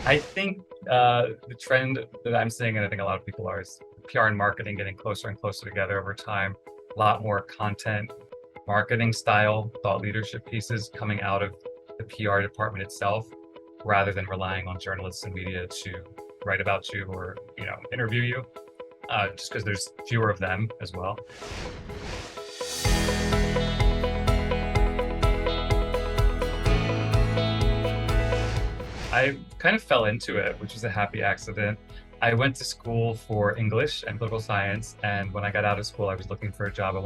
I think the trend that I'm seeing, and I think a lot of people are, is PR and marketing getting closer and closer together over time. A lot more content marketing style thought leadership pieces coming out of the PR department itself, rather than relying on journalists and media to write about you or interview you. Just because there's fewer of them as well. I kind of fell into it, which was a happy accident. I went to school for English and political science, and when I got out of school, I was looking for a job. I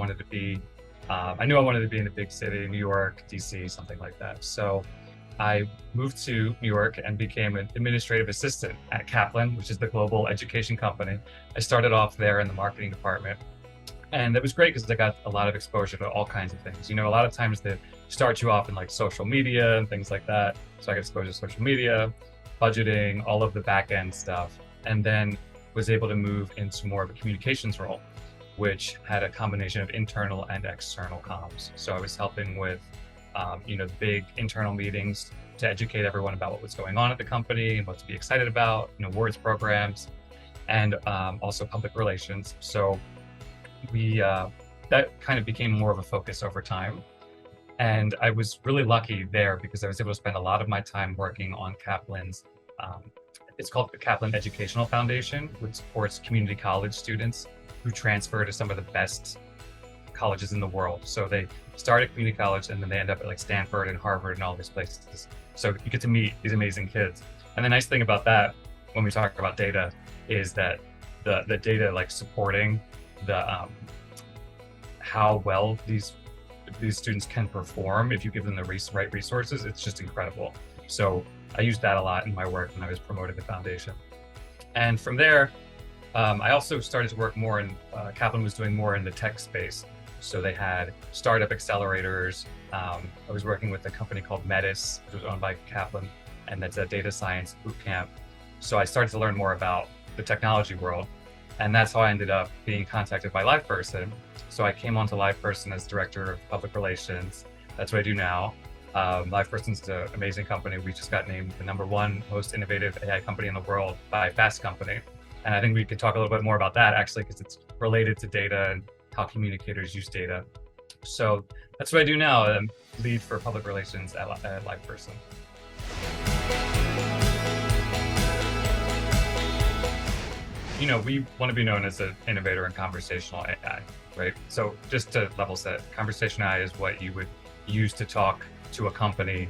knew I wanted to be in a big city, New York, DC, something like that. So I moved to New York and became an administrative assistant at Kaplan, which is the global education company. I started off there in the marketing department. And it was great because I got a lot of exposure to all kinds of things. A lot of times they start you off in like social media and things like that. So I got exposure to social media, budgeting, all of the back end stuff, and then was able to move into more of a communications role, which had a combination of internal and external comms. So I was helping with, the big internal meetings to educate everyone about what was going on at the company and what to be excited about, awards programs, and also public relations. So we that kind of became more of a focus over time. And I was really lucky there because I was able to spend a lot of my time working on Kaplan's, it's called the Kaplan Educational Foundation, which supports community college students who transfer to some of the best colleges in the world. So they start at community college and then they end up at like Stanford and Harvard and all these places. So you get to meet these amazing kids. And the nice thing about that, when we talk about data, is that the data like supporting the how well these students can perform if you give them the right resources, it's just incredible. So I used that a lot in my work when I was promoting the foundation. And from there, I also started to work more in, Kaplan was doing more in the tech space. So they had startup accelerators. I was working with a company called Metis, which was owned by Kaplan, and that's a data science boot camp. So I started to learn more about the technology world. And that's how I ended up being contacted by LivePerson. So I came onto LivePerson as director of public relations. That's what I do now. LivePerson's an amazing company. We just got named the #1 most innovative AI company in the world by Fast Company. And I think we could talk a little bit more about that actually, because it's related to data and how communicators use data. So that's what I do now. I'm lead for public relations at LivePerson. We want to be known as an innovator in conversational AI, right? So just to level set, conversational AI is what you would use to talk to a company,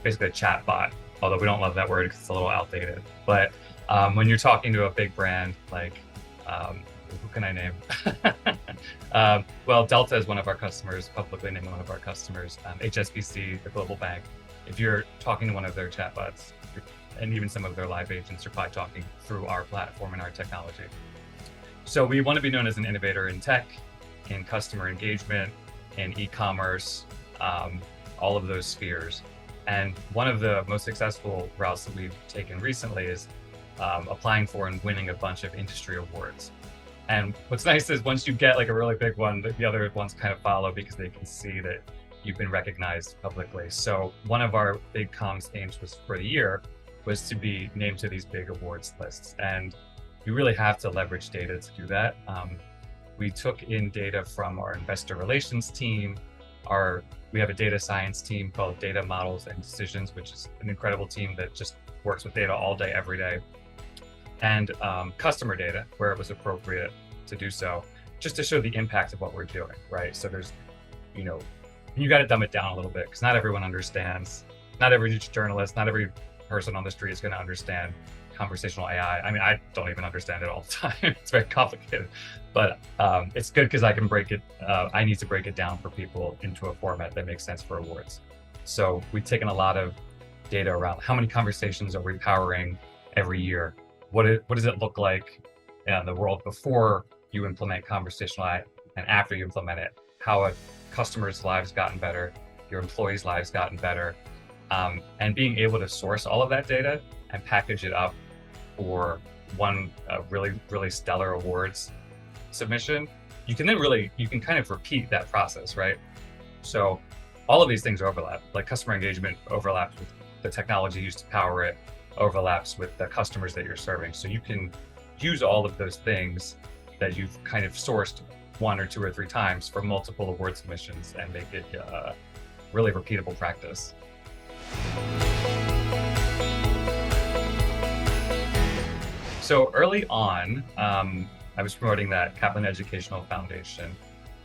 basically a chat bot, although we don't love that word because it's a little outdated. But when you're talking to a big brand, like, who can I name? Well, Delta is one of our customers, publicly named one of our customers, HSBC, the global bank. If you're talking to one of their chatbots, and even some of their live agents, you're probably talking through our platform and our technology. So we want to be known as an innovator in tech, in customer engagement, in e-commerce, all of those spheres. And one of the most successful routes that we've taken recently is applying for and winning a bunch of industry awards. And what's nice is once you get like a really big one, the other ones kind of follow because they can see that you've been recognized publicly. So one of our big comms aims was for the year was to be named to these big awards lists. And you really have to leverage data to do that. We took in data from our investor relations team. We have a data science team called Data Models and Decisions, which is an incredible team that just works with data all day, every day. And customer data, where it was appropriate to do so, just to show the impact of what we're doing, right? So there's, you got to dumb it down a little bit because not everyone understands, not every journalist, not every person on the street is going to understand conversational AI. I mean, I don't even understand it all the time. It's very complicated, but it's good because I can break it. I need to break it down for people into a format that makes sense for awards. So we've taken a lot of data around how many conversations are we powering every year? What does it look like in the world before you implement conversational AI and after you implement it? How have customers' lives gotten better? Your employees' lives gotten better? And being able to source all of that data and package it up for one really, really stellar awards submission, you can kind of repeat that process, right? So all of these things overlap, like customer engagement overlaps with the technology used to power it. overlaps with the customers that you're serving. So you can use all of those things that you've kind of sourced one or two or three times for multiple award submissions and make it really repeatable practice. So early on, I was promoting that Kaplan Educational Foundation,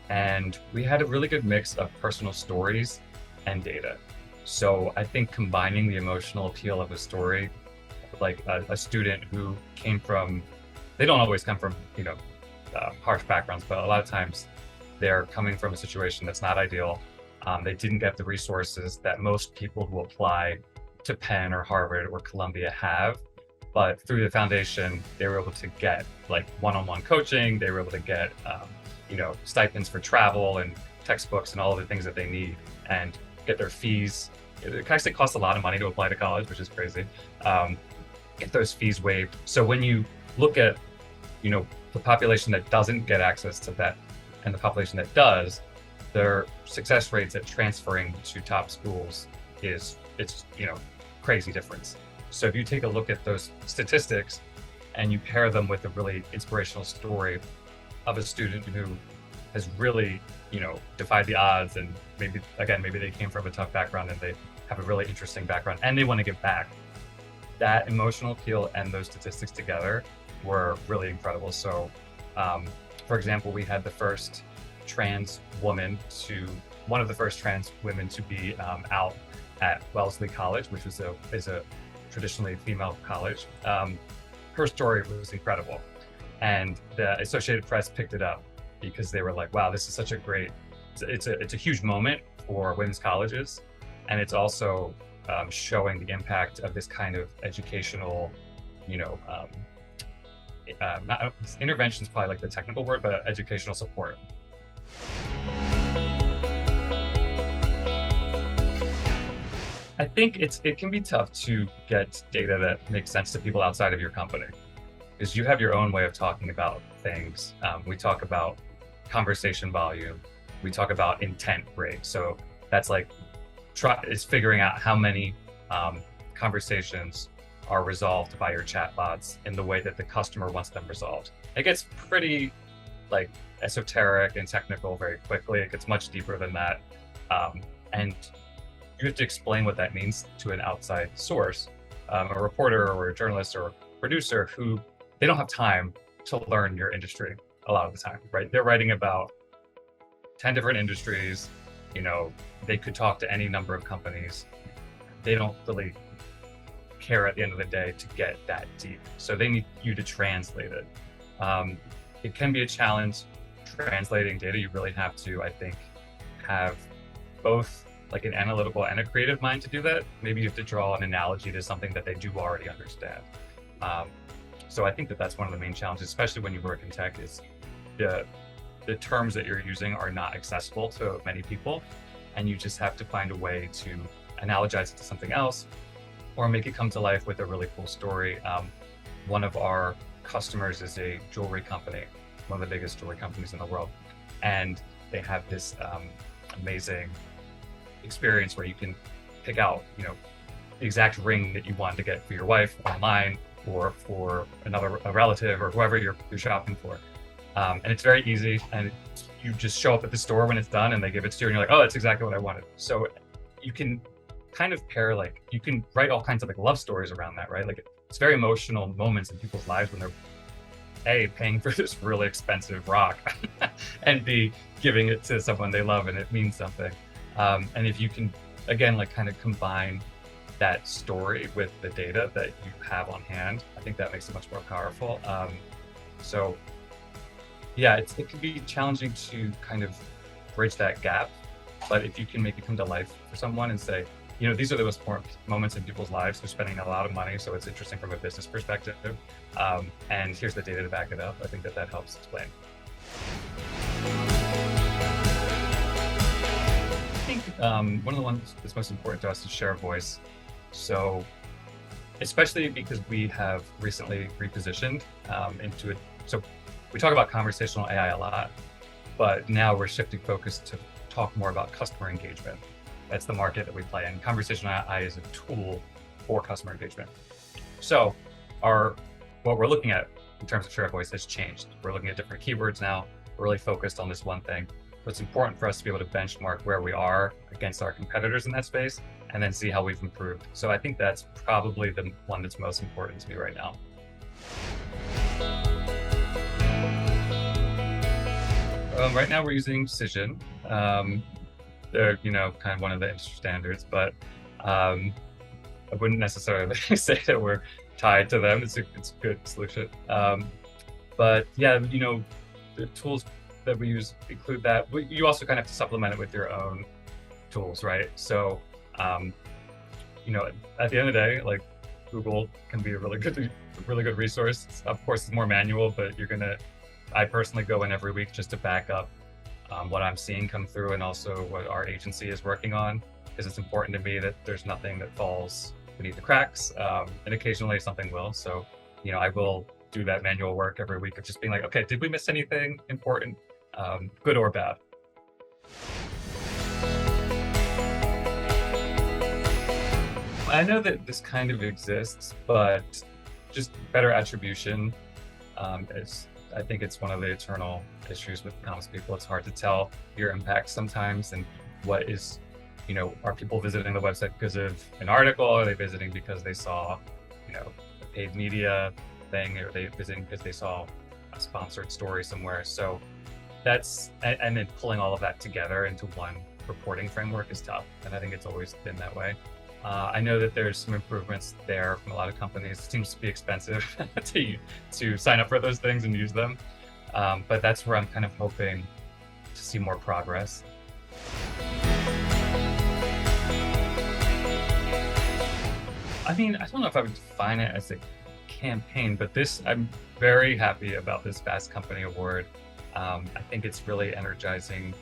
and we had a really good mix of personal stories and data. So I think combining the emotional appeal of a story, like a student who came from, they don't always come from, harsh backgrounds, but a lot of times they're coming from a situation that's not ideal. They didn't get the resources that most people who apply to Penn or Harvard or Columbia have. But through the foundation, they were able to get like one-on-one coaching. They were able to get, stipends for travel and textbooks and all of the things that they need, and get their fees. It actually costs a lot of money to apply to college, which is crazy. Get those fees waived. So when you look at, the population that doesn't get access to that and the population that does, their success rates at transferring to top schools it's crazy difference. So if you take a look at those statistics and you pair them with a really inspirational story of a student who has really, defied the odds, and maybe they came from a tough background and they have a really interesting background and they want to give back, that emotional appeal and those statistics together were really incredible. So, for example, we had one of the first trans women to be out at Wellesley College, which is a traditionally female college. Her story was incredible, and the Associated Press picked it up because they were like, wow, this is such a great, it's a huge moment for women's colleges, and it's also showing the impact of this kind of educational, intervention is probably like the technical word, but educational support. I think it can be tough to get data that makes sense to people outside of your company, because you have your own way of talking about things. We talk about conversation volume. We talk about intent rate. So that's like is figuring out how many conversations are resolved by your chatbots in the way that the customer wants them resolved. It gets pretty like esoteric and technical very quickly. It gets much deeper than that, and you have to explain what that means to an outside source, a reporter or a journalist or a producer who they don't have time to learn your industry a lot of the time, right? They're writing about 10 different industries. They could talk to any number of companies. They don't really care at the end of the day to get that deep. So they need you to translate it. It can be a challenge translating data. You really have to, I think, have both like an analytical and a creative mind to do that. Maybe you have to draw an analogy to something that they do already understand. So I think that's one of the main challenges, especially when you work in tech, is the terms that you're using are not accessible to many people, and you just have to find a way to analogize it to something else or make it come to life with a really cool story. One of our customers is a jewelry company, one of the biggest jewelry companies in the world, and they have this amazing experience where you can pick out, the exact ring that you want to get for your wife online or for a relative or whoever you're shopping for. And it's very easy, and you just show up at the store when it's done and they give it to you and you're like, oh, that's exactly what I wanted. So you can kind of pair, like, you can write all kinds of like love stories around that, right? Like it's very emotional moments in people's lives when they're A, paying for this really expensive rock and B, giving it to someone they love and it means something. And if you can, again, like kind of combine that story with the data that you have on hand, I think that makes it much more powerful. So yeah, it can be challenging to kind of bridge that gap, but if you can make it come to life for someone and say, these are the most important moments in people's lives. They're spending a lot of money, so it's interesting from a business perspective. And here's the data to back it up. I think that helps explain. I think one of the ones that's most important to us is share of voice. So especially because we have recently repositioned into it. So we talk about conversational AI a lot, but now we're shifting focus to talk more about customer engagement. That's the market that we play in. Conversational AI is a tool for customer engagement. So what we're looking at in terms of share of voice has changed. We're looking at different keywords now. We're really focused on this one thing. So it's important for us to be able to benchmark where we are against our competitors in that space and then see how we've improved. So I think that's probably the one that's most important to me right now. Right now we're using Cision. They're, kind of one of the industry standards, but I wouldn't necessarily say that we're tied to them. It's a good solution. But yeah, the tools that we use include that. You also kind of have to supplement it with your own tools, right? So, at the end of the day, like Google can be a really good resource. Of course, it's more manual, but I personally go in every week just to back up what I'm seeing come through and also what our agency is working on, because it's important to me that there's nothing that falls beneath the cracks, and occasionally something will. So, I will do that manual work every week of just being like, okay, did we miss anything important, good or bad? I know that this kind of exists, but just better attribution is, I think it's one of the eternal issues with comms people. It's hard to tell your impact sometimes and what is, are people visiting the website because of an article? Are they visiting because they saw, a paid media thing? Or are they visiting because they saw a sponsored story somewhere? So and then pulling all of that together into one reporting framework is tough. And I think it's always been that way. I know that there's some improvements there from a lot of companies. It seems to be expensive to sign up for those things and use them. But that's where I'm kind of hoping to see more progress. I mean, I don't know if I would define it as a campaign, but I'm very happy about this Fast Company Award. I think it's really energizing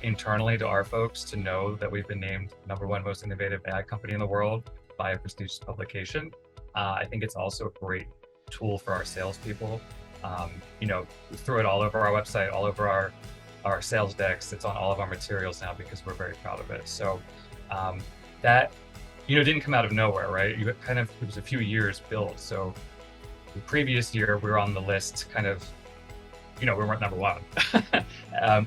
internally to our folks to know that we've been named #1 most innovative AI company in the world by a prestigious publication. I think it's also a great tool for our salespeople. We throw it all over our website, all over our sales decks. It's on all of our materials now because we're very proud of it. So that didn't come out of nowhere, right? It was a few years built. So the previous year we were on the list we weren't #1.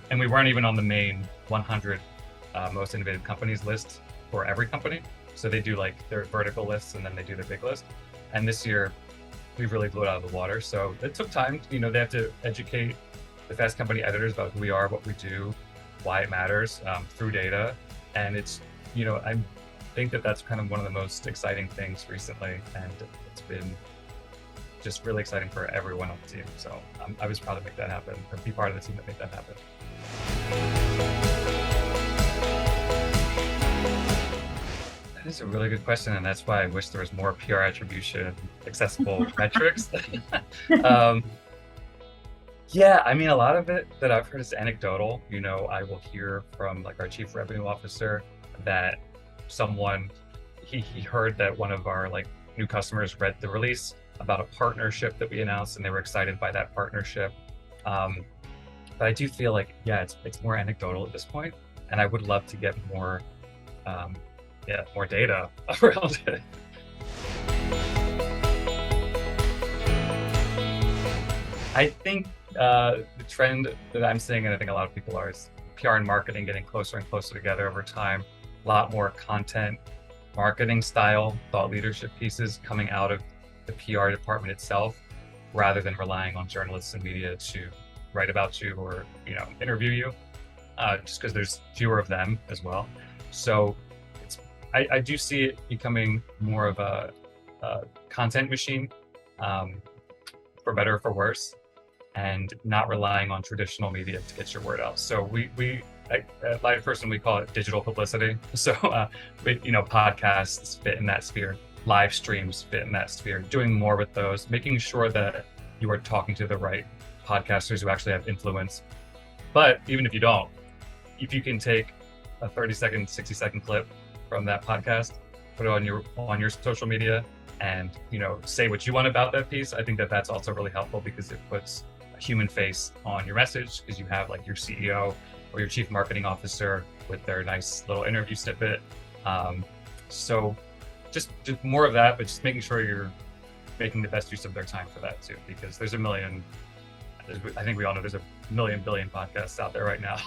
And we weren't even on the main 100 most innovative companies list for every company. So they do like their vertical lists and then they do their big list. And this year we really blew it out of the water. So it took time. They have to educate the Fast Company editors about who we are, what we do, why it matters, through data. And it's, I think that's kind of one of the most exciting things recently. And it's been just really exciting for everyone on the team. So I was proud to make that happen, or be part of the team that made that happen. That is a really good question, and that's why I wish there was more PR attribution, accessible metrics. Yeah, I mean, a lot of it that I've heard is anecdotal. I will hear from like our chief revenue officer that someone, he heard that one of our like new customers read the release about a partnership that we announced and they were excited by that partnership. But I do feel like, it's more anecdotal at this point, and I would love to get more data around it. I think the trend that I'm seeing, and I think a lot of people are, is PR and marketing getting closer and closer together over time. A lot more content marketing style thought leadership pieces coming out of the PR department itself, rather than relying on journalists and media to write about you or interview you, just because there's fewer of them as well. So I do see it becoming more of a content machine, for better or for worse, and not relying on traditional media to get your word out. So we at LivePerson, we call it digital publicity. So podcasts fit in that sphere, live streams fit in that sphere, doing more with those, making sure that you are talking to the right podcasters who actually have influence. But even if you don't, if you can take a 30-second, 60-second clip from that podcast, put it on your social media, and say what you want about that piece, I think that's also really helpful, because it puts a human face on your message, because you have like your CEO or your chief marketing officer with their nice little interview snippet. So just more of that, but just making sure you're making the best use of their time for that too, because I think we all know there's a million billion podcasts out there right now.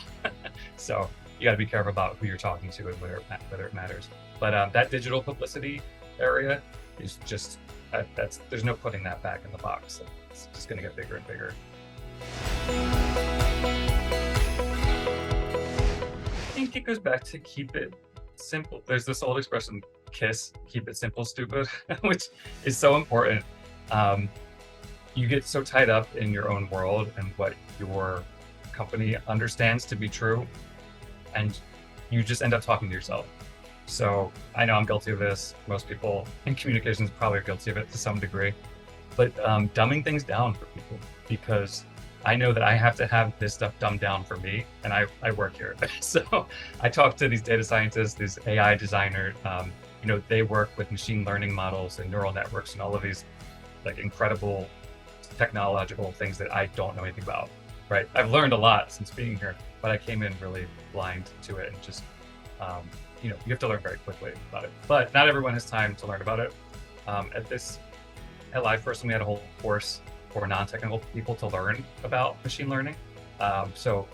So you got to be careful about who you're talking to and whether it matters. But that digital publicity area is just, there's no putting that back in the box. It's just going to get bigger and bigger. I think it goes back to keep it simple. There's this old expression, KISS, keep it simple, stupid, which is so important. You get so tied up in your own world and what your company understands to be true, and you just end up talking to yourself. So I know I'm guilty of this. Most people in communications probably are guilty of it to some degree, but dumbing things down for people, because I know that I have to have this stuff dumbed down for me, and I work here. So I talk to these data scientists, these AI designers, they work with machine learning models and neural networks and all of these like incredible technological things that I don't know anything about, right? I've learned a lot since being here, but I came in really blind to it, and just, you have to learn very quickly about it. But not everyone has time to learn about it. At LivePerson, we had a whole course for non-technical people to learn about machine learning. So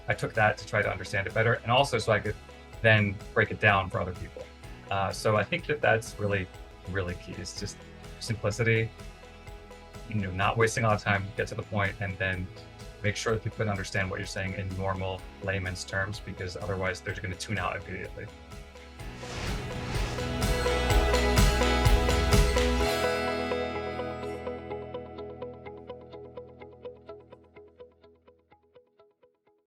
I took that to try to understand it better, and also so I could then break it down for other people. So I think that's really, really key. It's just simplicity, not wasting a lot of time, get to the point, and then make sure that people can understand what you're saying in normal layman's terms, because otherwise they're going to tune out immediately.